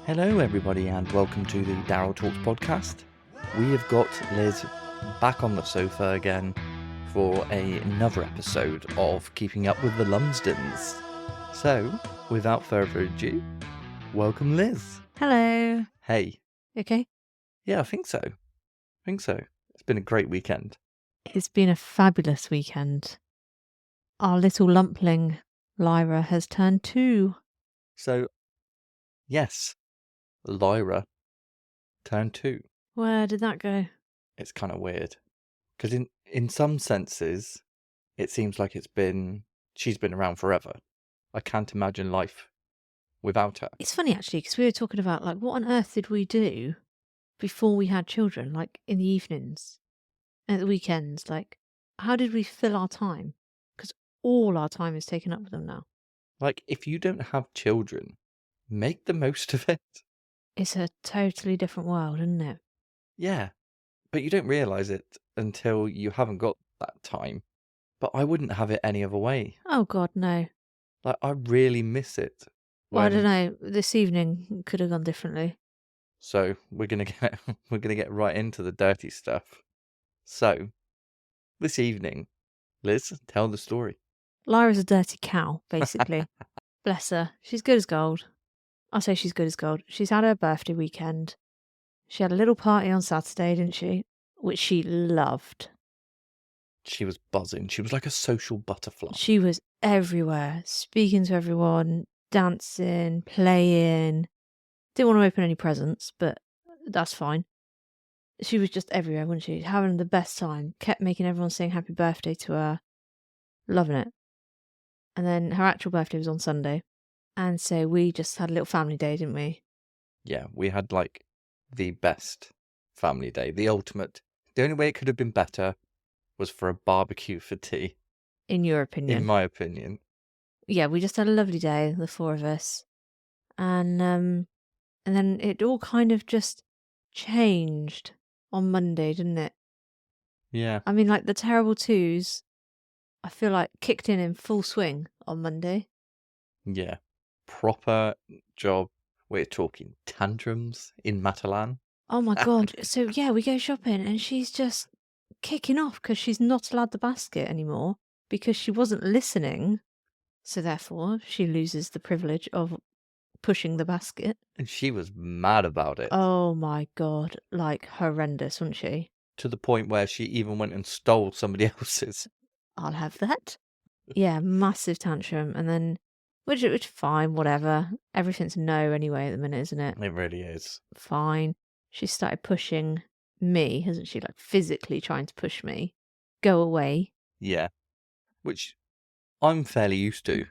Hello, everybody, and welcome to the Daryl Talks podcast. We have got Liz back on the sofa again for another episode of Keeping Up with the Lumsdons. So, without further ado, welcome, Liz. Hello. Hey. Okay. Yeah, I think so. It's been a great weekend. It's been a fabulous weekend. Our little lumpling, Lyra, has turned 2. So, yes, Lyra turned 2. Where did that go? It's kind of weird. Because in some senses, it seems like she's been around forever. I can't imagine life without her. It's funny, actually, because we were talking about, what on earth did we do before we had children, in the evenings, at the weekends? How did we fill our time? Because all our time is taken up with them now. If you don't have children, make the most of it. It's a totally different world, isn't it? Yeah, but you don't realise it until you haven't got that time. But I wouldn't have it any other way. Oh, God, no. I really miss it. Well, I don't know. This evening could have gone differently. So we're gonna get right into the dirty stuff. So this evening, Liz, tell the story. Lyra's a dirty cow, basically. Bless her. She's good as gold. I say she's good as gold. She's had her birthday weekend. She had a little party on Saturday, didn't she? Which she loved. She was buzzing. She was like a social butterfly. She was everywhere, speaking to everyone, dancing, playing. Didn't want to open any presents, but that's fine. She was just everywhere, wasn't she? Having the best time. Kept making everyone sing happy birthday to her. Loving it. And then her actual birthday was on Sunday. And so we just had a little family day, didn't we? Yeah, we had the best family day, the ultimate. The only way it could have been better was for a barbecue for tea. In your opinion? In my opinion. Yeah, we just had a lovely day, the 4 of us. And then it all kind of just changed on Monday, didn't it? Yeah. I mean, the terrible twos, I feel like kicked in full swing on Monday. Yeah. Proper job. We're talking tantrums in Matalan. Oh my God. So, yeah, we go shopping and she's just kicking off because she's not allowed the basket anymore because she wasn't listening. So, therefore, she loses the privilege of pushing the basket. And she was mad about it. Oh my God. Horrendous, wasn't she? To the point where she even went and stole somebody else's. I'll have that. Yeah, massive tantrum. And then, which fine, whatever. Everything's no anyway at the minute, isn't it? It really is. Fine. She started pushing me, hasn't she? Physically trying to push me. Go away. Yeah. Which I'm fairly used to.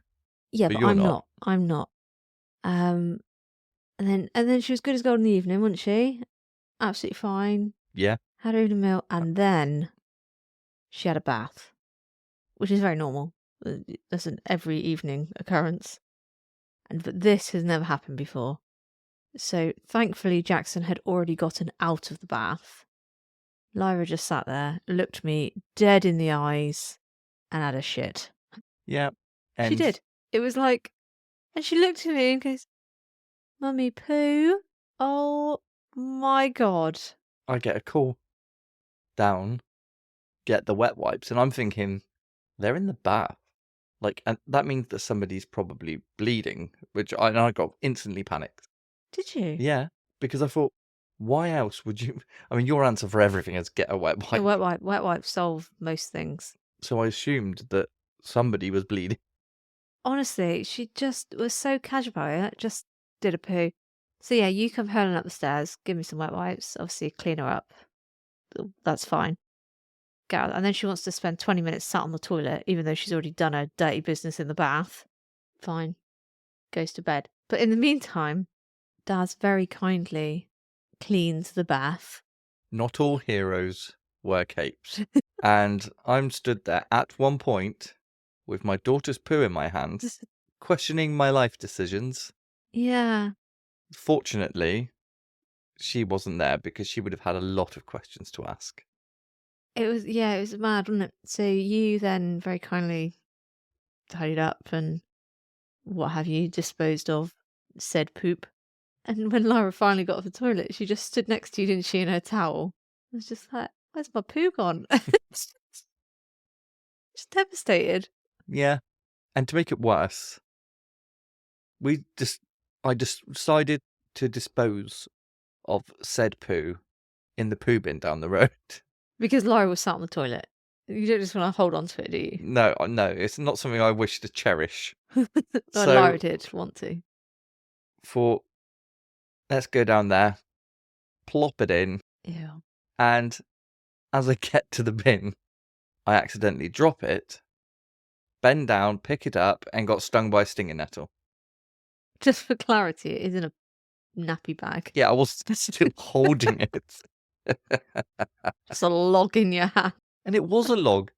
Yeah, but I'm not. I'm not. And then she was good as gold in the evening, wasn't she? Absolutely fine. Yeah. Had her evening meal, and then she had a bath, which is very normal. That's an every evening occurrence. But this has never happened before. So thankfully Jackson had already gotten out of the bath. Lyra just sat there, looked me dead in the eyes, and had a shit. Yeah. She did. It was and she looked at me and goes, "Mummy poo? Oh my God." I get a call down, get the wet wipes, and I'm thinking, they're in the bath. And that means that somebody's probably bleeding, which I got instantly panicked. Did you? Yeah, because I thought, why else would you? I mean, your answer for everything is get a wet wipe. A wet wipe solve most things. So I assumed that somebody was bleeding. Honestly, she just was so casual about it, just did a poo. So yeah, you come hurling up the stairs, give me some wet wipes, obviously clean her up. That's fine. Get out. And then she wants to spend 20 minutes sat on the toilet, even though she's already done her dirty business in the bath. Fine. Goes to bed. But in the meantime, Daz very kindly cleans the bath. Not all heroes wear capes. And I'm stood there at one point with my daughter's poo in my hand, questioning my life decisions. Yeah. Fortunately, she wasn't there because she would have had a lot of questions to ask. It was mad, wasn't it? So you then very kindly tidied up and what have you, disposed of said poop. And when Lyra finally got off the toilet, she just stood next to you, didn't she, in her towel? I was just like, where's my poo gone? Just devastated. Yeah. And to make it worse, I just decided to dispose of said poo in the poo bin down the road. Because Lyra was sat on the toilet. You don't just want to hold on to it, do you? No, it's not something I wish to cherish. Oh, So Lyra did want to. Let's go down there, plop it in, Ew. and as I get to the bin, I accidentally drop it, bend down, pick it up, and got stung by a stinging nettle. Just for clarity, it is in a nappy bag. Yeah, I was still holding it. Just a log in your hand. And it was a log.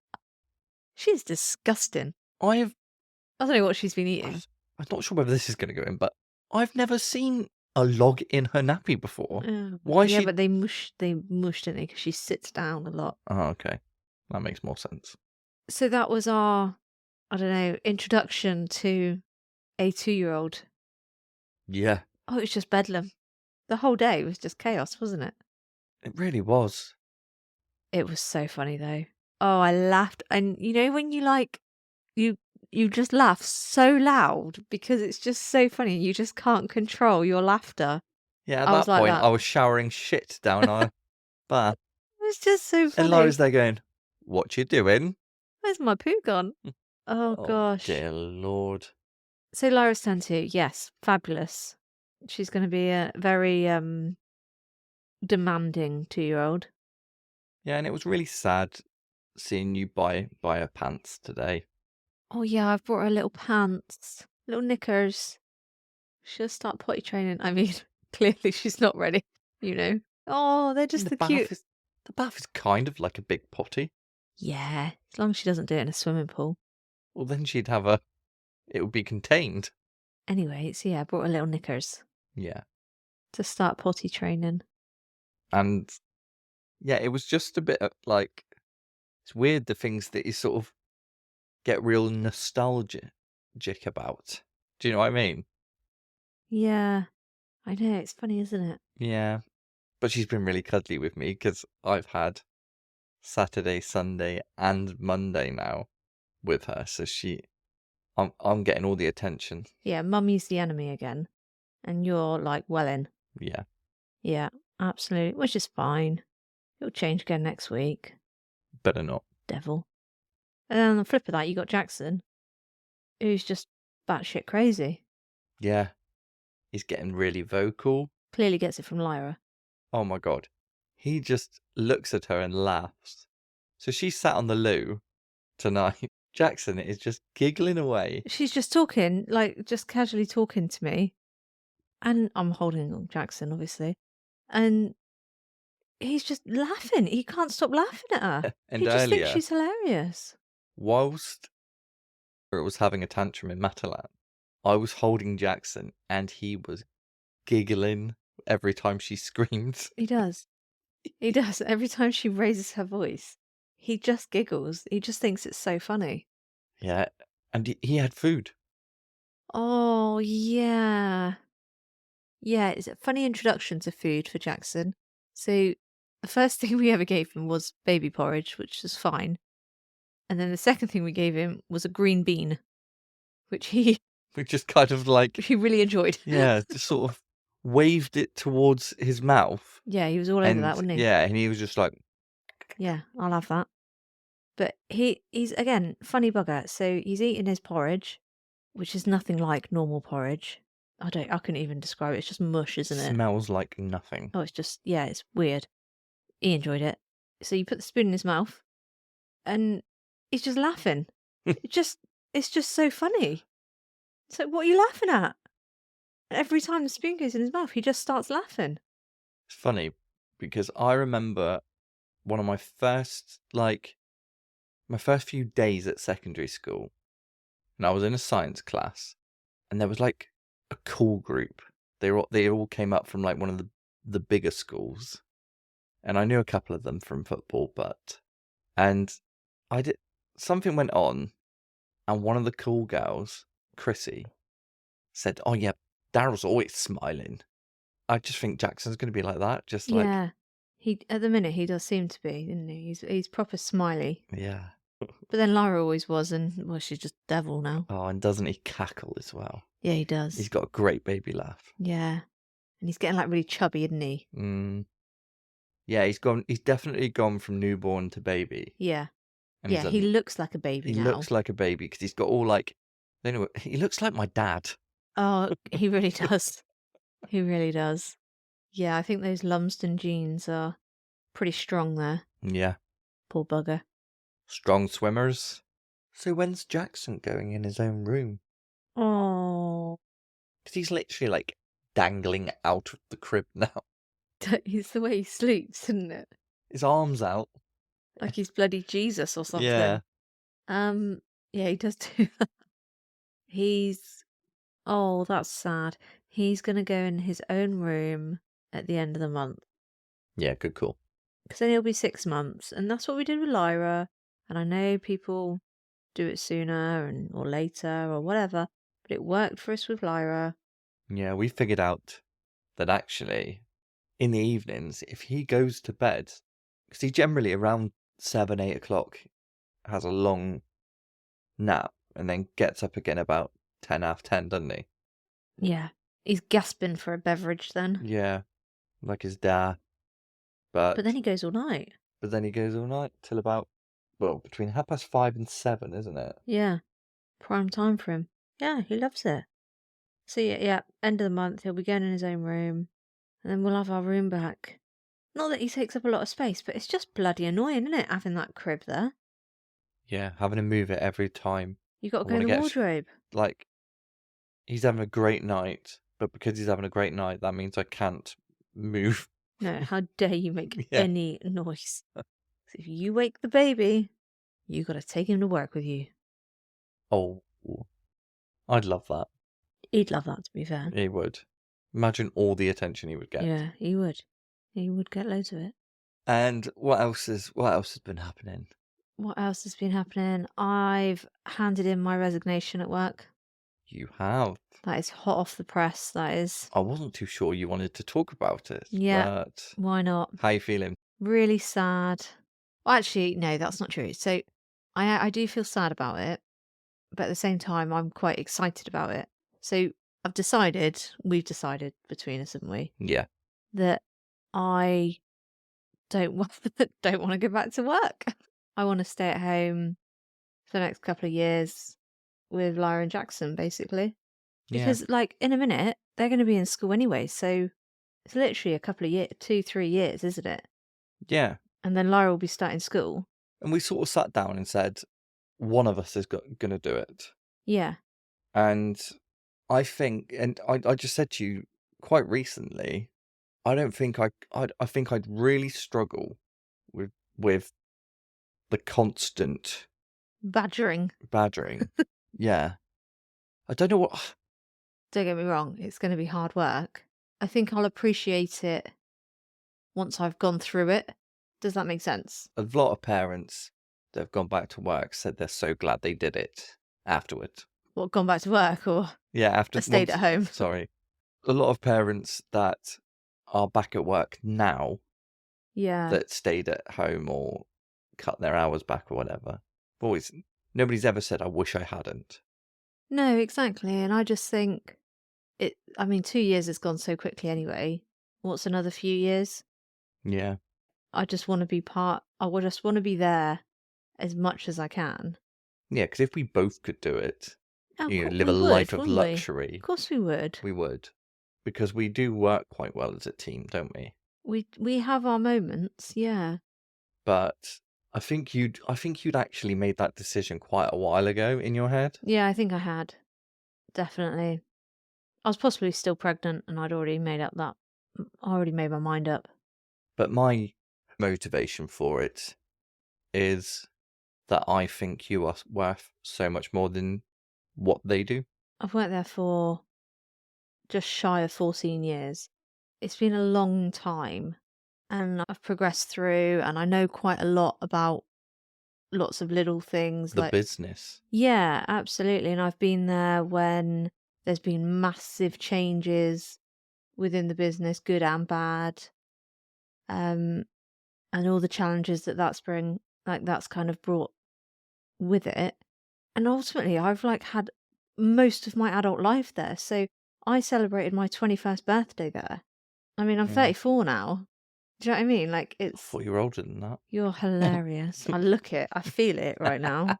She's disgusting. I don't know what she's been eating. I'm not sure whether this is going to go in, but I've never seen a log in her nappy before. Why? Yeah, but they mush, didn't they? Because she sits down a lot. Oh, okay. That makes more sense. So that was our, I don't know, introduction to a 2-year-old. Yeah. Oh, it was just bedlam. The whole day was just chaos, wasn't it? It really was. It was so funny though. Oh, I laughed. And you know when you just laugh so loud because it's just so funny. You just can't control your laughter. Yeah, at I was that like point, that. I was showering shit down our bath. It was just so funny. And Lyra's there going, what you doing? Where's my poo gone? Oh, gosh. Dear Lord. So Lyra's turn 2. Yes, fabulous. She's going to be a very demanding 2-year-old. Yeah, and it was really sad seeing you buy her pants today. Oh, yeah, I've brought her little pants, little knickers. She'll start potty training. I mean, clearly she's not ready, you know. Oh, they're just the cute. The bath is kind of like a big potty. Yeah, as long as she doesn't do it in a swimming pool. Well, then she'd have it would be contained. Anyway, so yeah, I brought her little knickers. Yeah. To start potty training. And yeah, it was just a bit like, it's weird the things that you sort of get real nostalgic about. Do you know what I mean? Yeah, I know, it's funny, isn't it? Yeah. But she's been really cuddly with me because I've had Saturday, Sunday, and Monday now with her. So I'm getting all the attention. Yeah, mummy's the enemy again. And you're like well in. Yeah. Yeah, absolutely. Which is fine. It'll change again next week. Better not. Devil. And then on the flip of that, you got Jackson, who's just batshit crazy. Yeah. He's getting really vocal. Clearly gets it from Lyra. Oh my God. He just looks at her and laughs. So she sat on the loo tonight. Jackson is just giggling away. She's just talking, like just casually talking to me. And I'm holding on Jackson, obviously. And he's just laughing. He can't stop laughing at her. And he just earlier, thinks she's hilarious. whilst it was having a tantrum in Matalan, I was holding Jackson and he was giggling every time she screamed. He does. He does. Every time she raises her voice, he just giggles. He just thinks it's so funny. Yeah. And he had food. Oh, yeah. Yeah, it's a funny introduction to food for Jackson. So the first thing we ever gave him was baby porridge, which was fine. And then the second thing we gave him was a green bean, which he just kind of like, he really enjoyed. Yeah, just sort of waved it towards his mouth. Yeah, he was all over that, wasn't he? Yeah, and he was just like, yeah, I'll have that. But he's again funny bugger. So he's eating his porridge, which is nothing like normal porridge. I couldn't even describe it. It's just mush, isn't it? Smells like nothing. Oh, it's just it's weird. He enjoyed it. So you put the spoon in his mouth, and he's just laughing. It's just so funny. So what are you laughing at? Every time the spoon goes in his mouth, he just starts laughing. It's funny because I remember one of my first few days at secondary school, and I was in a science class, and there was like a cool group. They all came up from like one of the bigger schools, and I knew a couple of them from football, something went on, and one of the cool girls, Chrissy, said, "Oh yeah, Daryl's always smiling." I just think Jackson's going to be like that. Just like, Yeah. He at the minute, he does seem to be, isn't he? He's proper smiley. yeah. But then Lyra always was, and, well, she's just devil now. Oh, and doesn't he cackle as well? Yeah, he He's does. got a great baby laugh. Yeah. And he's getting, like, really chubby, isn't he? Mm. Yeah, he's definitely gone from newborn to baby. Yeah. And Yeah, he looks like a baby he now. looks like a baby because he's got all like, I don't know, he looks like my dad. Oh, he really does. He really does. Yeah, I think those Lumsdon genes are pretty strong there. Yeah, Poor bugger. strong swimmers. So when's Jackson going in his own room? Oh, Because he's literally like dangling out of the crib now. it's the way he sleeps, isn't it? His arms out. Like he's bloody Jesus or Yeah. something. Yeah, he does do that. He's Oh, that's sad. He's gonna go in his own room at the end of the month. Yeah, good call. Because then he'll be 6 months. And that's what we did with Lyra. And I know people do it sooner or later or whatever, but it worked for us with Lyra. Yeah, we figured out that actually in the evenings, if he goes to bed, because he generally around 7, 8 o'clock has a long nap and then gets up again about 10, half 10, doesn't he? Yeah. He's gasping for a beverage then. Yeah, like his dad. But But then he goes all night. he goes all night till about, well, between 5:30 and 7, isn't it? Yeah. Prime time for him. Yeah, he loves it. So yeah, end of the month he'll be going in his own room. And then we'll have our room back. Not that he takes up a lot of space, but it's just bloody annoying, isn't it, having that crib there? Yeah, having to move it every time. You got I to go want in to the get wardrobe. like he's having a great night, but because he's having a great night, that means I can't move. No, how dare you make Yeah. any noise? So if you wake the baby, you got to take him to work with you. Oh, I'd love that. He'd love that, to be fair. He would. Imagine all the attention he would get. Yeah, he would. He would get loads of it. And what else has been happening? What else has been happening? I've handed in my resignation at work. You have. That is hot off the press, that is. I wasn't too sure you wanted to talk about it. Yeah. But Why not? how you feeling? Really sad. Well, actually, no, that's not true. So I do feel sad about it, but at the same time, I'm quite excited about it. So we've decided between us, haven't we, Yeah. that I don't want don't want to go back to work. I want to stay at home for the next couple of years with Lyra and Jackson, basically. Yeah. Because, like, in a minute, they're going to be in school anyway. So it's literally a couple of years, 2-3 years, isn't it? Yeah. And then Lyra will be starting school. And we sort of sat down and said, one of us is going to do it. Yeah. And I think, and I just said to you quite recently, I don't think I think I'd really struggle with the constant Badgering. badgering. Yeah. I don't know what. Don't get me wrong, it's going to be hard work. I think I'll appreciate it once I've gone through it. Does that make sense? A lot of parents that have gone back to work said they're so glad they did it afterwards. What, gone back to work or Yeah, after stayed at home? Sorry. A lot of parents that are back at work now Yeah. that stayed at home or cut their hours back or whatever. Nobody's ever said, I wish I hadn't. No, exactly. And I just think 2 years has gone so quickly anyway. What's another few years? Yeah. I just want to be I would just want to be there as much as I can. Yeah, because if we both could do it, Oh, live a life of luxury. Of course we would. We would. Because we do work quite well as a team, don't we? We have our moments, yeah. But I think you'd actually made that decision quite a while ago in your head. Yeah, I think I had. Definitely. I was possibly still pregnant and I already made my mind up. But my motivation for it is that I think you are worth so much more than what they do. I've worked there for just shy of 14 years. It's been a long time and I've progressed through and I know quite a lot about lots of little things The like business. Yeah, absolutely. And I've been there when there's been massive changes within the business, good and bad, and all the challenges that's that's kind of brought with it. And ultimately, I've like had most of my adult life there. So I celebrated my 21st birthday there. I mean, I'm Yeah. 34 now. Do you know what I mean? Like, I thought you were older than that. you're hilarious. I look it, I feel it right now.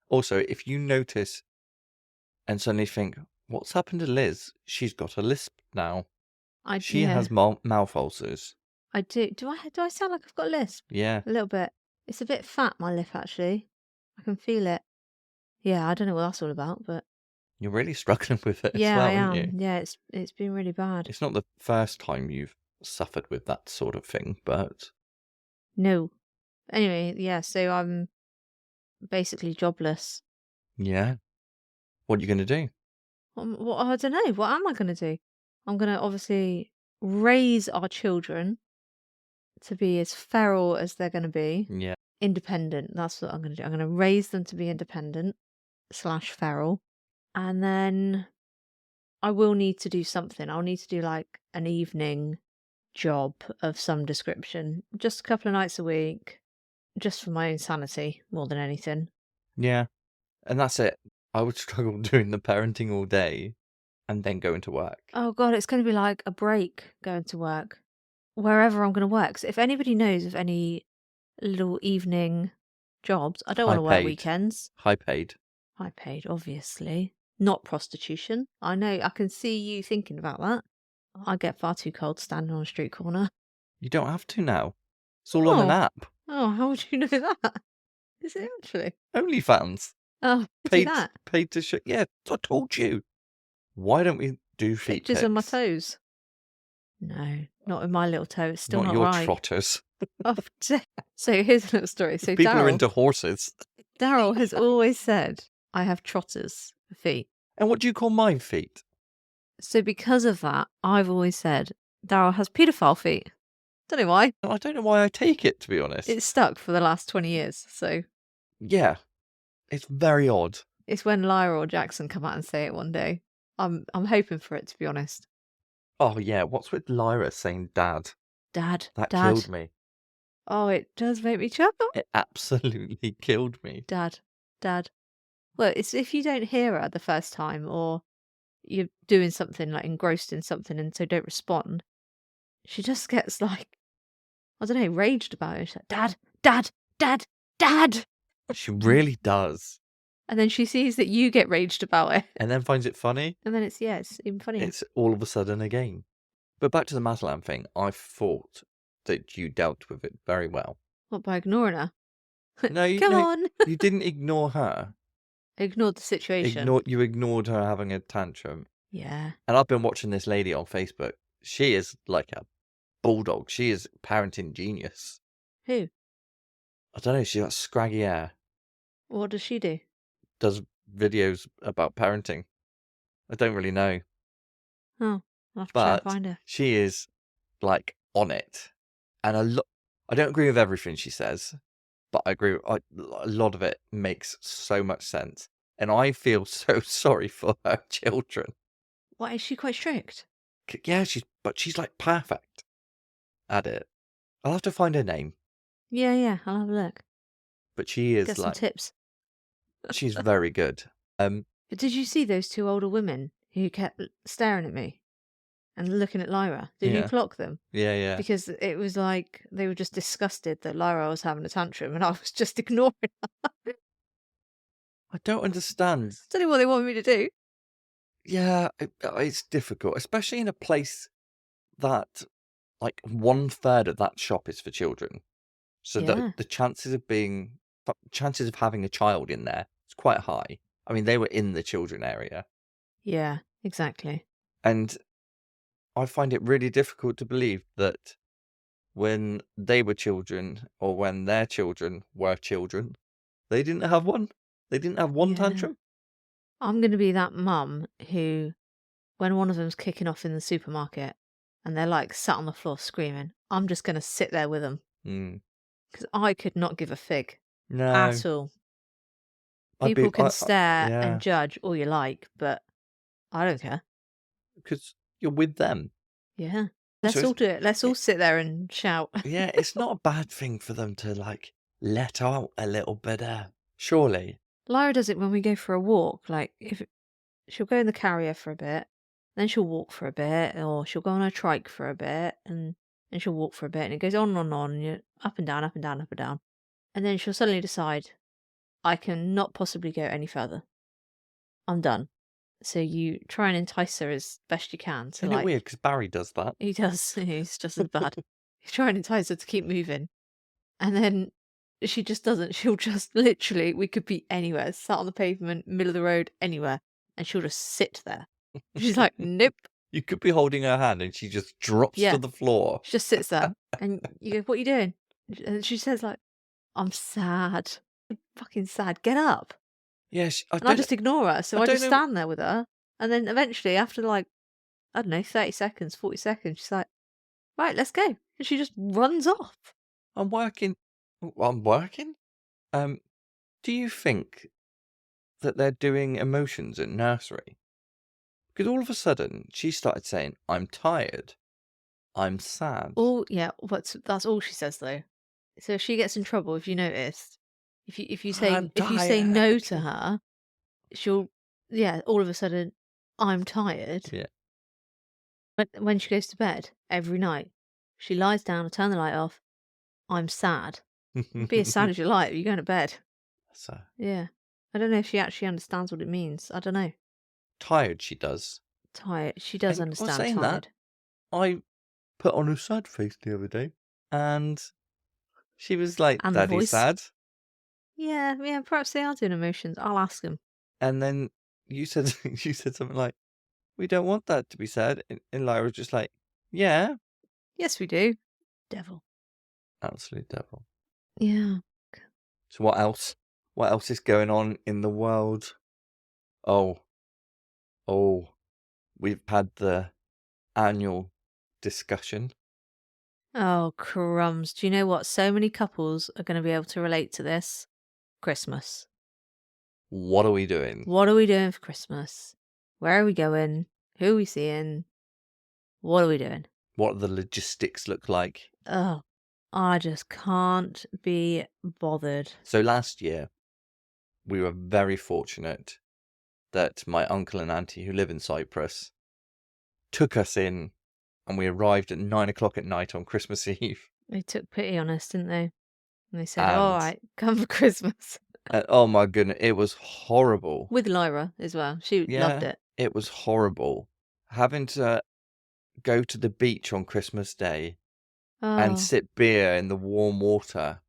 Also, if you notice and suddenly think, what's happened to Liz? She's got a lisp now. She Yeah, has mouth ulcers. I do. Do I sound like I've got a lisp? Yeah. A little bit. It's a bit fat, my lip, actually. I can feel it. Yeah, I don't know what that's all about, but You're really struggling with it as yeah, I well, aren't you? am. Yeah, it's been really bad. It's not the first time you've suffered with that sort of thing, but No. Anyway, yeah, so I'm basically jobless. yeah. What are you going to do? What I don't know. What am I going to do? I'm going to obviously raise our children to be as feral as they're going to be, Yeah. independent. That's what I'm going to do. I'm going to raise them to be independent slash feral, and then I will need to do something. I'll need to do like an evening job of some description, just a couple of nights a week, just for my own sanity more than anything. Yeah. And that's it. I would struggle doing the parenting all day and then going to work. Oh God, it's going to be like a break going to work, wherever I'm going to work. So if anybody knows of any little evening jobs, I don't want High to work paid. weekends. High paid. High paid, obviously. Not prostitution. I know, I can see you thinking about that. I get far too cold standing on a street corner. You don't have to now. It's all on an Oh, app. oh, how would you know that? Is it actually? OnlyFans. Oh, do Paid that. paid to show. Yeah, I told you. Why don't we do feet Pictures of my pics? toes. No, not with my little toe. It's still Not not your right. trotters. Oh, so here's a little story. So People are Daryl into horses. has always said I have trotters for feet. And what do you call my feet? So because of that, I've always said Daryl has paedophile feet. Don't know why. I don't know why I take it, to be honest. It's stuck for the last 20 years. So Yeah, it's very odd. it's when Lyra or Jackson come out and say it one day. I'm hoping for it, to be honest. Oh yeah, what's with Lyra saying dad? Dad, That Dad. killed me. Oh, it does make me chuckle. It absolutely killed me. Dad, Dad. Well, it's if you don't hear her the first time, or you're doing something like engrossed in something and so don't respond, she just gets like, I don't know, raged about it. She's like, Dad, Dad, Dad, Dad. She really does. And then she sees that you get raged about it. And then finds it funny. And then it's even funnier. It's all of a sudden a game. But back to the Matalan thing, I thought that you dealt with it very well. What, by ignoring her? No, Come on. you didn't ignore her. Ignored the situation. You ignored her having a tantrum. Yeah. And I've been watching this lady on Facebook. She is like a bulldog. She is parenting genius. Who? I don't know. She's got scraggy hair. What does she do? Does videos about parenting. I don't really know. Oh, I'll have to try and But find her. she is like on it. And I don't agree with everything she says, but I agree. A lot of it makes so much sense. And I feel so sorry for her children. What, is she quite strict? Yeah, she's like perfect at it. I'll have to find her name, Yeah, I'll have a look. but she is Get some like tips. she's very good. But did you see those two older women who kept staring at me and looking at Lyra? Did you Yeah. clock them? Yeah. Because it was like they were just disgusted that Lyra was having a tantrum and I was just ignoring her. I don't understand. Don't know what they wanted me to do. Yeah, it's difficult, especially in a place that like 1/3 of that shop is for children. So Yeah. the chances of having a child in there is quite high. I mean, they were in the children area. Yeah, exactly. And I find it really difficult to believe that when they were children or when their children were children, they didn't have one. They didn't have one Yeah. tantrum. I'm going to be that mum who, when one of them's kicking off in the supermarket and they're like sat on the floor screaming, I'm just going to sit there with them because I could not give a fig No. at all. People can stare yeah, and judge all you like, but I don't care. because you're with them. Yeah. Let's Also, all do it. Let's all sit there and shout. yeah, it's not a bad thing for them to, like, let out a little bit, surely. Lyra does it when we go for a walk. Like, if she'll go in the carrier for a bit, then she'll walk for a bit, or she'll go on her trike for a bit, and then she'll walk for a bit, and it goes on and on, and you're up and down, up and down, up and down. And then she'll suddenly decide, I can not possibly go any further. I'm done. So you try and entice her as best you can. So, Isn't it like, weird? Because Barry does that. he does. He's just as bad. You try and entice her to keep moving. And then she just doesn't. She'll just literally, we could be anywhere, sat on the pavement, middle of the road, anywhere, and she'll just sit there. She's like, nope. You could be holding her hand and she just drops Yeah. to the floor. She just sits there. And you go, what are you doing? And she says, like, I'm sad. I'm fucking sad. Get up. Yeah, And I just ignore her. So I I don't just know- stand there with her. And then eventually, after like, I don't know, 30 seconds, 40 seconds, she's like, right, let's go. And she just runs off. I'm working. I'm working? Do you think that they're doing emotions in nursery? Because all of a sudden, she started saying, I'm tired. I'm sad. Oh, yeah, that's all she says, though. So if she gets in trouble, if you noticed, if you say I'm no to tired. her, she'll, yeah, all of a sudden, I'm tired. Yeah. But when she goes to bed every night, she lies down and turn the light off. I'm sad. Be as sad as you like. You're going to bed. So Yeah. I don't know if she actually understands what it means. I don't know. tired, she does. Tired. She does And, well, understand saying that, tired. I put on a sad face the other day, and she was like, And the Daddy's voice. sad. Yeah, perhaps they are doing emotions. I'll ask them. And then you said you said something like, we don't want that to be sad. And Lyra was just like, yeah. Yes, we do. Devil. Absolute devil. Yeah. So what else? What else is going on in the world? Oh, we've had the annual discussion. Oh, crumbs. Do you know what? So many couples are going to be able to relate to this. Christmas. What are we doing? What are we doing for Christmas? Where are we going? Who are we seeing? What are we doing? What do the logistics look like? Oh, I just can't be bothered. So last year, we were very fortunate that my uncle and auntie who live in Cyprus took us in, and we arrived at 9 o'clock at night on Christmas Eve. They took pity on us, didn't they? And they said, And- all right, come for Christmas. And, oh my goodness, it was horrible. With Lyra as well. She loved it. It was horrible. Having to go to the beach on Christmas Day Oh, and sip beer in the warm water.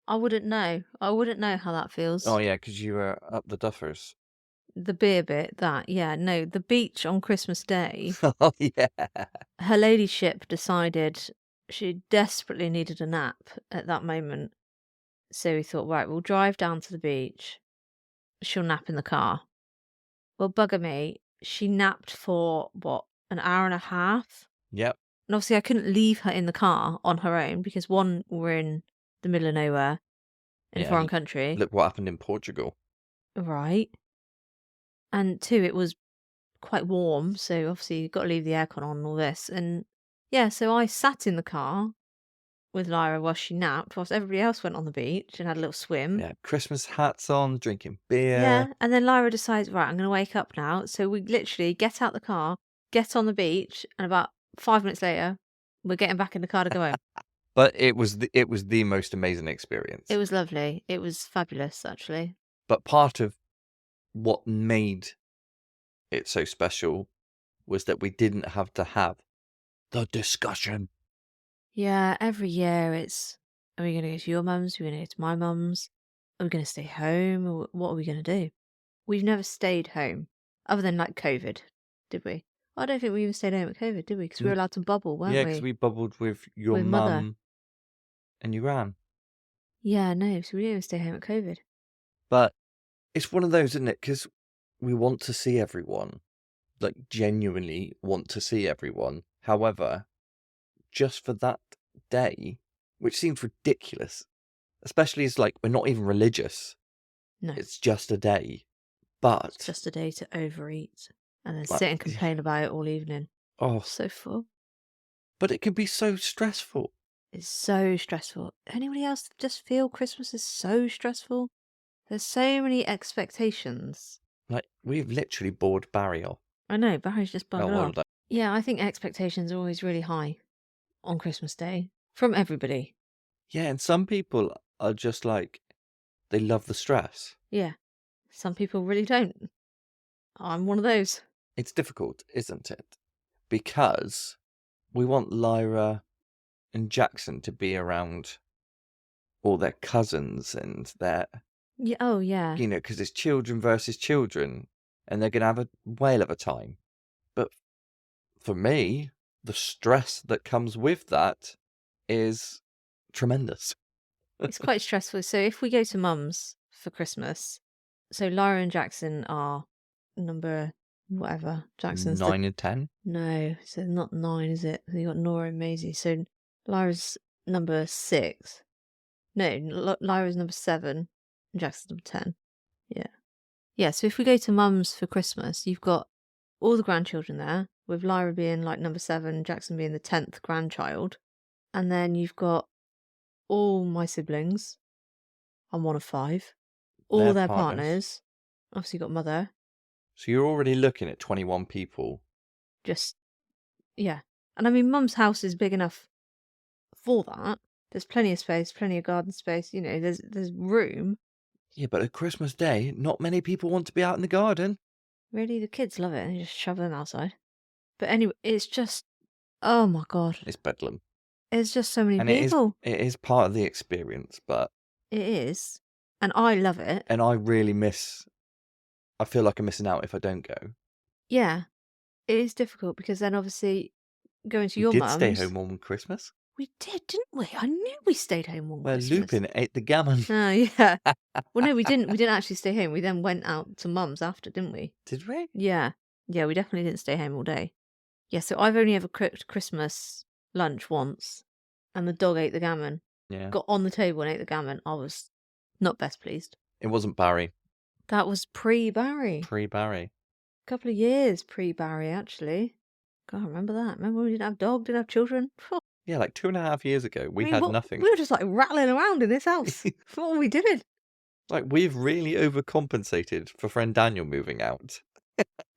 I wouldn't know. I wouldn't know how that feels. Oh yeah, because you were up the duffers. The beer bit, that, yeah. No, the beach on Christmas Day, Oh yeah. her ladyship decided she desperately needed a nap at that moment. So we thought, right, we'll drive down to the beach. She'll nap in the car. Well, bugger me. She napped for, what, an hour and a half? Yep. And obviously I couldn't leave her in the car on her own because, one, we're in the middle of nowhere in a Yeah, foreign country. Look what happened in Portugal. Right. And two, it was quite warm, so obviously you've got to leave the aircon on and all this. And yeah, so I sat in the car with Lyra while she napped, whilst everybody else went on the beach and had a little swim. Yeah, Christmas hats on, drinking beer. Yeah, and then Lyra decides, right, I'm going to wake up now. So we literally get out the car, get on the beach, and about 5 minutes later, we're getting back in the car to go home. But it was the most amazing experience. It was lovely. It was fabulous, actually. But part of what made it so special was that we didn't have to have the discussion. Yeah, every year it's, are we going to go to your mum's? Are we going to go to my mum's? Are we going to stay home? Or what are we going to do? We've never stayed home, other than like COVID, did we? I don't think we even stayed home at COVID, did we? Because we were allowed to bubble, weren't Yeah, we? because we bubbled with your With mother. mum and your gran. Yeah, no, so we didn't even stay home at COVID. But it's one of those, isn't it? Because we want to see everyone, like genuinely want to see everyone. However, just for that day, which seems ridiculous, especially as like we're not even religious. No, It's just a day. But it's just a day to overeat and then Like, sit and complain about it all evening. oh, So full. But it can be so stressful. It's so stressful. Anybody else just feel Christmas is so stressful? There's so many expectations. Like, we've literally bored Barry off. I know, Barry's just Oh, buggered well off. done. Yeah, I think expectations are always really high on Christmas Day from everybody. Yeah, and some people are just like, they love the stress. Yeah. Some people really don't. I'm one of those. It's difficult, isn't it? Because we want Lyra and Jackson to be around all their cousins and their, Yeah, oh, yeah. you know, because it's children versus children, and they're going to have a whale of a time. But for me, the stress that comes with that is tremendous. It's quite stressful. So if we go to Mum's for Christmas, so Lyra and Jackson are number whatever. Jackson's 9 and 10? no, so not 9, is it? You got Nora and Maisie. So Lyra's number 6. No, Lyra's number 7, and Jackson's number 10. Yeah. Yeah, so if we go to Mum's for Christmas, you've got all the grandchildren there, with Lyra being like number 7, Jackson being the 10th grandchild. And then you've got all my siblings. I'm one of 5. All their partners. Obviously, you've got Mother. So you're already looking at 21 people. Just, yeah. And I mean, Mum's house is big enough for that. There's plenty of space, plenty of garden space. You know, there's room. Yeah, but at Christmas Day, not many people want to be out in the garden. Really, the kids love it and you just shove them outside. But anyway, it's just, oh my God. It's bedlam. It's just so many And people. it is part of the experience, but... It is. And I love it. And I really I feel like I'm missing out if I don't go. Yeah. It is difficult because then obviously going to your We did mum's... stay home on Christmas. We did, didn't we? I knew we stayed home on Where Christmas. Lupin ate the gammon. Oh, yeah. Well, no, we didn't. We didn't actually stay home. We then went out to Mum's after, didn't we? Did we? Yeah. Yeah, we definitely didn't stay home all day. Yeah, so I've only ever cooked Christmas lunch once, and the dog ate the gammon. Yeah. Got on the table and ate the gammon. I was not best pleased. It wasn't Barry. That was pre-Barry. Pre-Barry. A couple of years pre-Barry, actually. God, I remember that. Remember when we didn't have dogs, didn't have children? Yeah, like 2.5 years ago, we had nothing. We were just like rattling around in this house. What were we doing? Like, we've really overcompensated for friend Daniel moving out.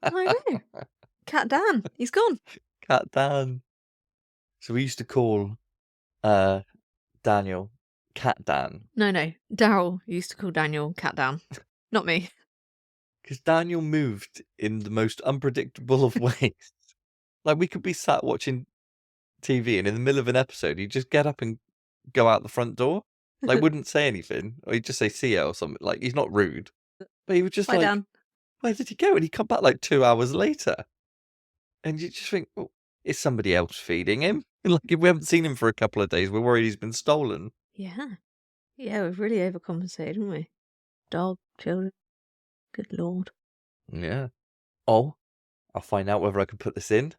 I know. Cat Dan, he's gone. Cat Dan. So we used to call Daniel Cat Dan. No. Daryl used to call Daniel Cat Dan. Not me. Because Daniel moved in the most unpredictable of ways. Like, we could be sat watching TV and in the middle of an episode, he'd just get up and go out the front door. Like, wouldn't say anything. Or he'd just say, see ya or something. Like, he's not rude. But he would just Bye, Dan. where did he go? And he'd come back like 2 hours later. And you just think, oh, is somebody else feeding him? Like, if we haven't seen him for a couple of days, we're worried he's been stolen. Yeah. Yeah, we've really overcompensated, haven't we? Dog, children. Good Lord. Yeah. Oh, I'll find out whether I can put this in.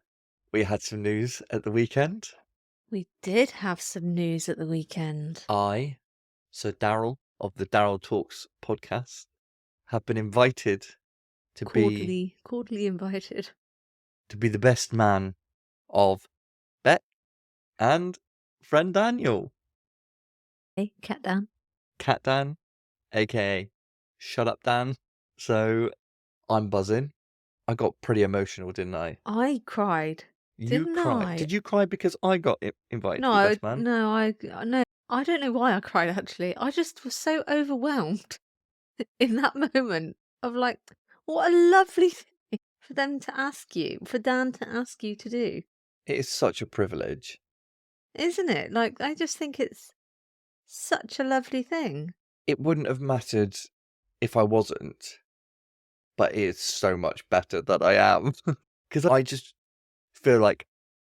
We had some news at the weekend. We did have some news at the weekend. So Daryl of the Daryl Talks podcast, have been invited to Cordially invited. to be the best man of Beck and friend Daniel. Hey, Cat Dan. Cat Dan, aka Shut Up Dan. So I'm buzzing. I got pretty emotional, didn't I? I cried. You cried. I? Did you cry because I got invited to No, be best man? no, I don't know why I cried actually. I just was so overwhelmed in that moment of like, what a lovely thing for them to ask you, for Dan to ask you to do. It is such a privilege. Isn't it? Like, I just think it's such a lovely thing. It wouldn't have mattered if I wasn't, but it's so much better that I am. Because I just feel like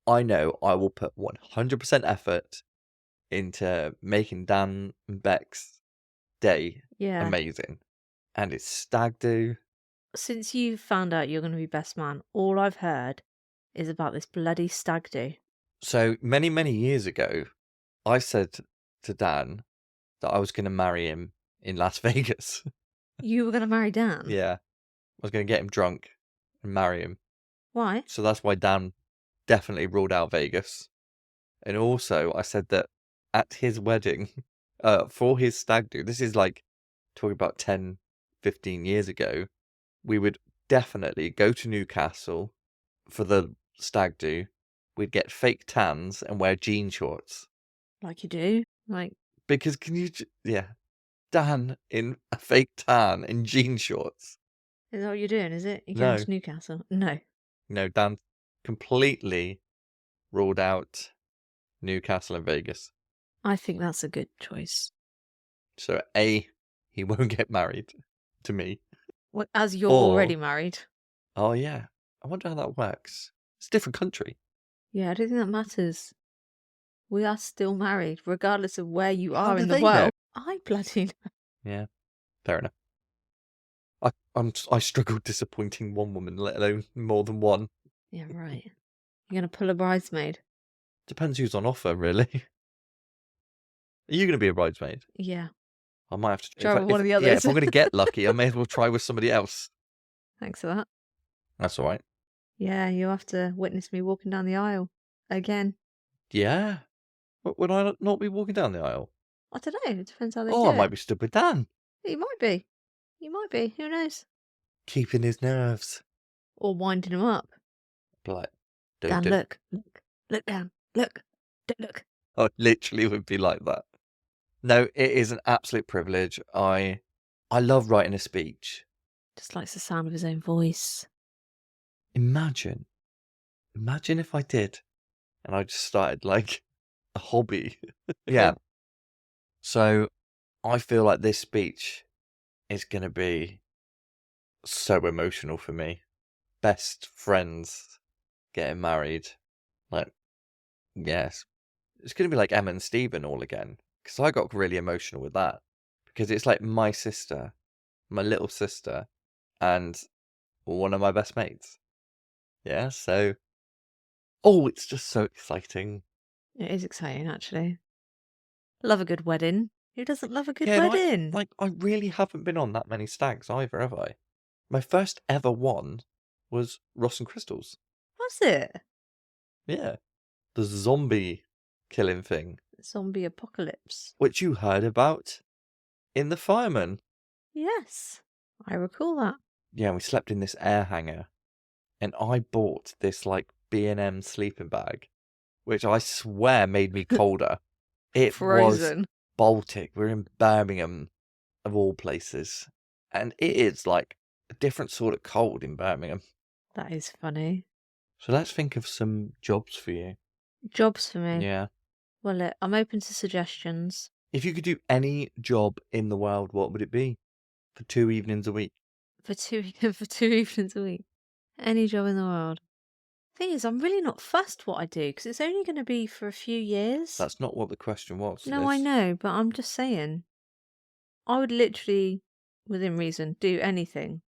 I know I will put 100% effort into making Dan and Beck's day amazing. And it's stag do. Since you found out you're going to be best man, all I've heard is about this bloody stag do. So many, many years ago, I said to Dan that I was going to marry him in Las Vegas. You were going to marry Dan? Yeah. I was going to get him drunk and marry him. Why? So that's why Dan definitely ruled out Vegas. And also, I said that at his wedding, for his stag do, this is like talking about 10, 15 years ago, we would definitely go to Newcastle for the stag do. We'd get fake tans and wear jean shorts. Like you do. Like, Because yeah, Dan in a fake tan and jean shorts. is that what you're doing, is it? You're going No, to Newcastle? No. Dan completely ruled out Newcastle and Vegas. I think that's a good choice. So A, he won't get married to me. Well, as you're Or, already married. oh yeah, I wonder how that works. It's a different country. Yeah, I don't think that matters. We are still married, regardless of where you How are do in the they know? world. I bloody know. Yeah, fair enough. I struggle disappointing one woman, let alone more than one. Yeah, right. You're going to pull a bridesmaid? Depends who's on offer, really. Are you going to be a bridesmaid? Yeah. I might have to Try with one of the Yeah, others. if I'm going to get lucky, I may as well try with somebody else. Thanks for that. That's all right. Yeah, you'll have to witness me walking down the aisle. Again. Yeah. Would I not be walking down the aisle? I don't know. It depends how they Oh, do I might it. be stood with Dan. You might be. You might be. Who knows? Keeping his nerves. Or winding him up. Like, Dan, don't. look. Look, Dan. Look. Don't look. I literally would be like that. No, it is an absolute privilege. I love writing a speech. Just likes the sound of his own voice. Imagine if I did, and I just started like a hobby. Yeah. So I feel like this speech is going to be so emotional for me. Best friends getting married. Like, yes. It's going to be like Emma and Stephen all again. Because I got really emotional with that. Because it's like my sister, my little sister, and one of my best mates. Yeah, so. Oh, it's just so exciting. It is exciting, actually. Love a good wedding. Who doesn't love a good Yeah, wedding? I really haven't been on that many stags either, have I? My first ever one was Ross and Crystal's. Was it? Yeah. The zombie killing thing, Zombie apocalypse. which you heard about in The Fireman. Yes, I recall that. Yeah, we slept in this air hanger, and I bought this like B&M sleeping bag, which I swear made me colder. It was Frozen. Baltic. We're in Birmingham, of all places, and it is like a different sort of cold in Birmingham. That is funny. So let's think of some jobs for you. Jobs for me. Yeah. Well, look, I'm open to suggestions. If you could do any job in the world, what would it be? For 2 evenings a week. For two evenings a week. Any job in the world. Thing is, I'm really not fussed what I do because it's only going to be for a few years. That's not what the question was. No, I know, but I'm just saying. I would literally, within reason, do anything.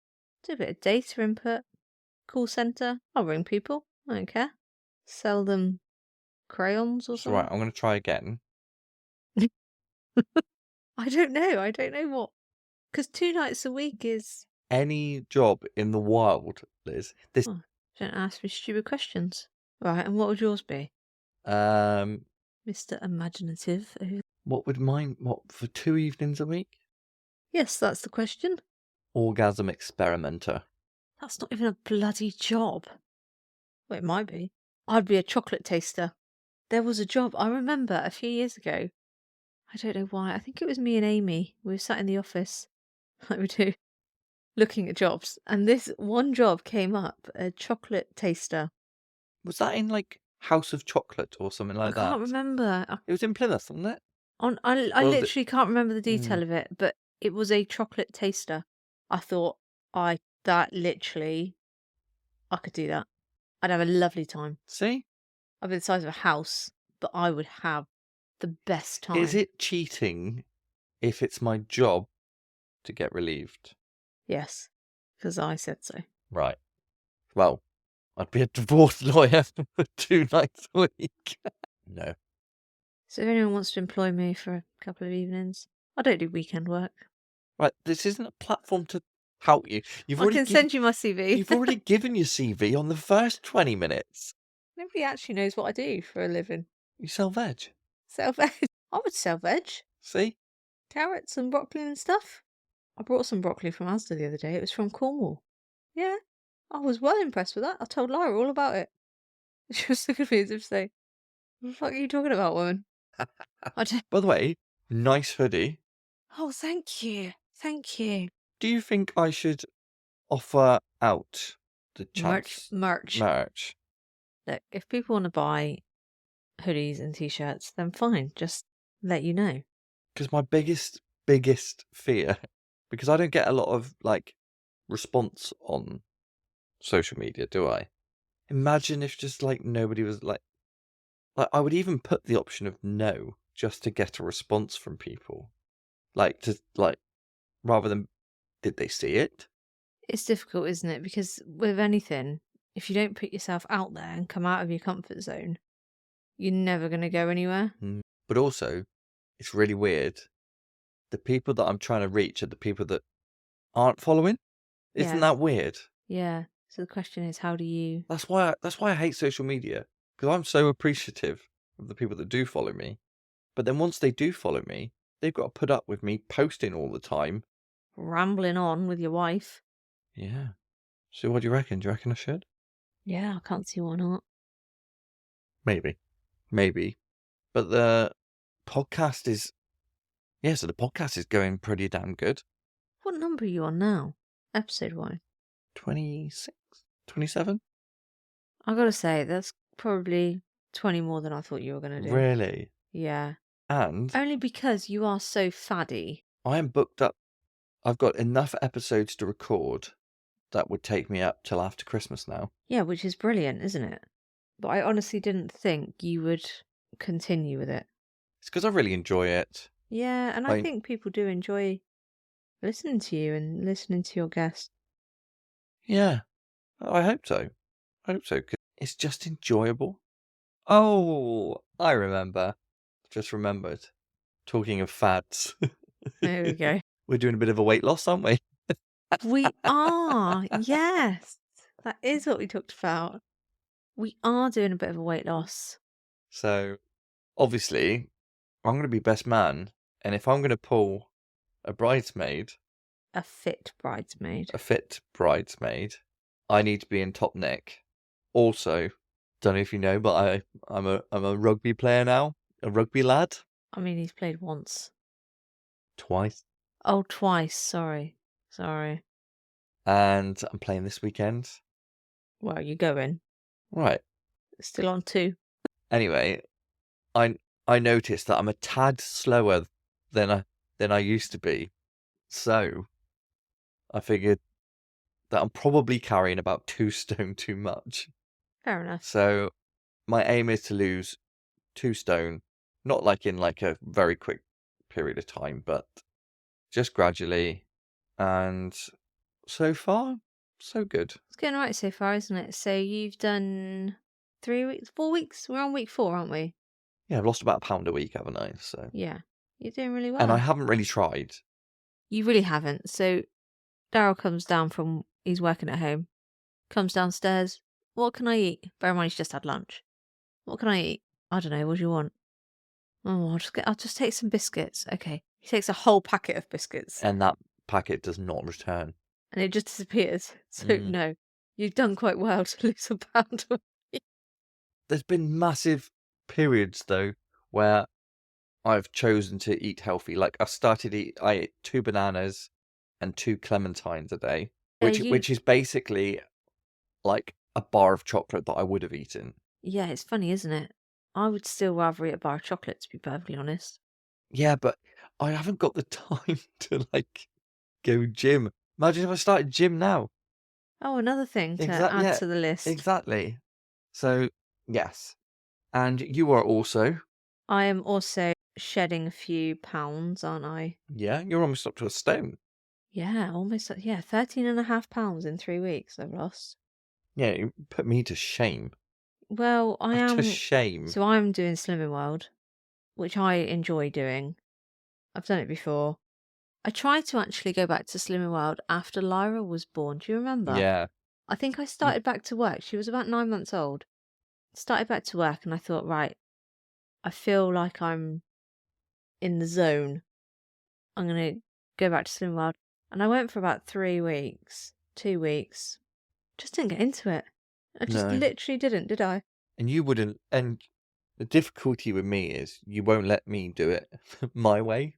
Do a bit of data input, call centre. I'll ring people. I don't care. Sell them crayons or It's something. right, I'm going to try again. I don't know. I don't know what. Because 2 nights a week is. Any job in the world, Liz. This. Oh, don't ask me stupid questions. Right, and what would yours be? Mr. Imaginative. What would mine? What, for 2 evenings a week? Yes, that's the question. Orgasm experimenter. That's not even a bloody job. Well, it might be. I'd be a chocolate taster. There was a job I remember a few years ago. I don't know why. I think it was me and Amy. We were sat in the office, like we do, looking at jobs. And this one job came up, a chocolate taster. Was that in like House of Chocolate or something like that? I can't remember. It was in Plymouth, wasn't it? I literally can't remember the detail of it, but it was a chocolate taster. I thought, that literally, I could do that. I'd have a lovely time. See? I'd be the size of a house, but I would have the best time. Is it cheating if it's my job to get relieved? Yes, because I said so. Right. Well, I'd be a divorce lawyer for 2 nights a week. No. So if anyone wants to employ me for a couple of evenings, I don't do weekend work. Right, this isn't a platform to tout you. I can send you my CV. You've already given your CV on the first 20 minutes. Nobody actually knows what I do for a living. You sell veg. Sell veg. I would sell veg. See? Carrots and broccoli and stuff. I brought some broccoli from Asda the other day. It was from Cornwall. Yeah. I was well impressed with that. I told Lyra all about it. She was looking at me as if to say, what the fuck are you talking about, woman? I don't... By the way, nice hoodie. Oh, thank you. Thank you. Do you think I should offer out the chance? Merch. Look, if people want to buy hoodies and t-shirts, then fine. Just let you know. Because my biggest fear, because I don't get a lot of like response on social media, do I? Imagine if just like nobody was like I would even put the option of no just to get a response from people. Rather than did they see it? It's difficult, isn't it? Because with anything, if you don't put yourself out there and come out of your comfort zone, you're never going to go anywhere. But also, it's really weird. The people that I'm trying to reach are the people that aren't following. Isn't that weird? Yeah. So the question is, how do you... That's why I hate social media. Because I'm so appreciative of the people that do follow me. But then once they do follow me, they've got to put up with me posting all the time. Rambling on with your wife. Yeah. So what do you reckon? Do you reckon I should? Yeah, I can't see why not. Maybe. But the podcast is... Yeah, so the podcast is going pretty damn good. What number are you on now? Episode-wise? 26? 27? I gotta say, that's probably 20 more than I thought you were gonna do. Really? Yeah. And... Only because you are so faddy. I am booked up. I've got enough episodes to record that would take me up till after Christmas now. Yeah, which is brilliant, isn't it? But I honestly didn't think you would continue with it. It's because I really enjoy it. Yeah, and I think people do enjoy listening to you and listening to your guests. Yeah, I hope so. 'Cause it's just enjoyable. Oh, I remember. Just remembered. Talking of fads. There we go. We're doing a bit of a weight loss, aren't we? We are, yes. That is what we talked about. We are doing a bit of a weight loss. So, obviously, I'm going to be best man. And if I'm going to pull a bridesmaid... A fit bridesmaid. I need to be in top nick. Also, don't know if you know, but I'm a rugby player now. A rugby lad. I mean, he's played once. Twice. Oh, twice. Sorry. And I'm playing this weekend. Well, you going. Right. Still on 2. Anyway, I noticed that I'm a tad slower than I used to be. So, I figured that I'm probably carrying about 2 stone too much. Fair enough. So, my aim is to lose 2 stone, not like in like a very quick period of time, but just gradually. And so far, so good. It's going right so far, isn't it? So you've done 3 weeks, 4 weeks? We're on week 4, aren't we? Yeah, I've lost about a pound a week, haven't I? So yeah, you're doing really well. And I haven't really tried. You really haven't. So Daryl comes down from, he's working at home, comes downstairs. What can I eat? Bear in mind, he's just had lunch. What can I eat? I don't know. What do you want? Oh, I'll just take some biscuits. Okay. He takes a whole packet of biscuits. And that packet does not return. And it just disappears. So no, you've done quite well to lose a pound. There's been massive periods though where I've chosen to eat healthy. Like I ate 2 bananas and 2 clementines a day, which is basically like a bar of chocolate that I would have eaten. Yeah, it's funny, isn't it? I would still rather eat a bar of chocolate, to be perfectly honest. Yeah, but I haven't got the time to like go gym. Imagine if I started gym now. Oh, another thing to add to the list. Exactly. So, yes. And you are also... I am also shedding a few pounds, aren't I? Yeah, you're almost up to a stone. Yeah, almost. Yeah, 13.5 pounds in 3 weeks I've lost. Yeah, you put me to shame. Well, I am... To shame. So I'm doing Slimming World, which I enjoy doing. I've done it before. I tried to actually go back to Slimming World after Lyra was born. Do you remember? Yeah. I think I started back to work. She was about 9 months old. Started back to work and I thought, right, I feel like I'm in the zone. I'm going to go back to Slim World. And I went for about 3 weeks, 2 weeks. Just didn't get into it. I just No. literally didn't, did I? And you wouldn't. And the difficulty with me is you won't let me do it my way.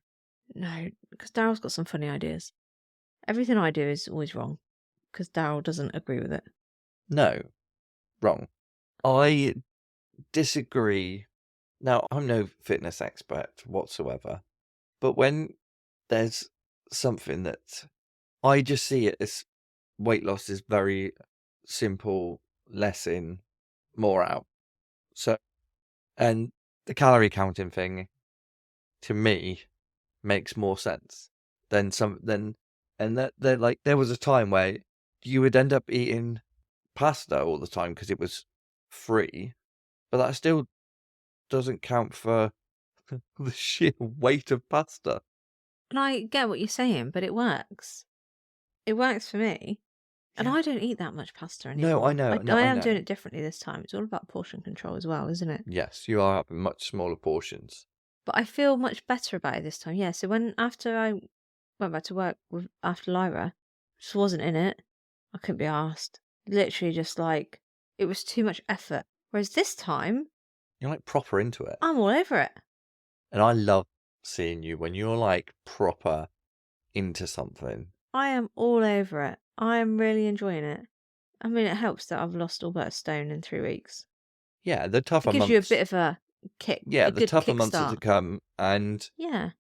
No, because Daryl's got some funny ideas. Everything I do is always wrong because Daryl doesn't agree with it. No, wrong. I disagree. Now, I'm no fitness expert whatsoever, but when there's something that I just see it as weight loss is very simple, less in, more out. So, and the calorie counting thing to me makes more sense than and that there was a time where you would end up eating pasta all the time because it was free, but that still doesn't count for the sheer weight of pasta. And I get what you're saying, but it works. It works for me. And Yeah. I don't eat that much pasta anymore. No, I know. I am doing it differently this time. It's all about portion control as well, isn't it? Yes, you are having much smaller portions. But I feel much better about it this time. Yeah. So after I went back to work after Lyra, just wasn't in it. I couldn't be asked. Literally, just like it was too much effort. Whereas this time, You're like proper into it. I'm all over it. And I love seeing you when you're like proper into something. I am all over it. I am really enjoying it. I mean, it helps that I've lost all but a stone in 3 weeks. Yeah, the tougher It gives months. you a bit of a kick. Yeah, a the good tougher months are to kickstart. come, and Yeah,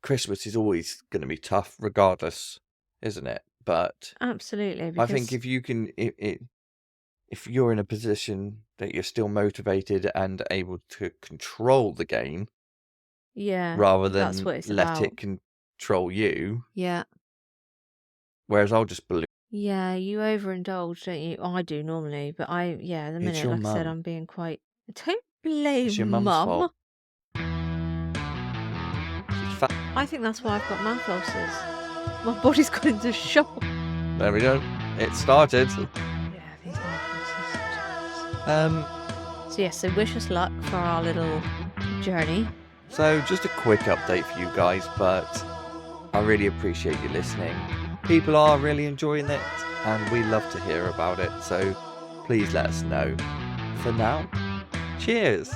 Christmas is always going to be tough, regardless, isn't it? But absolutely. I think Because if you can, if you're in a position that you're still motivated and able to control the game, yeah, rather that's than what it's let about. it control you. Yeah, Whereas I'll just believe yeah. You overindulge, don't you? I do normally, but at the it's minute, your like I said, mum. I'm being quite. Don't It's your blame mum's Mum. fault. She's fat. I think that's why I've got mouth ulcers. My body's gone into shock. There we go. It started. Yeah, these mouth ulcers. So yeah, so wish us luck for our little journey. So just a quick update for you guys, but I really appreciate you listening. People are really enjoying it, and we love to hear about it, so please let us know. For now, cheers!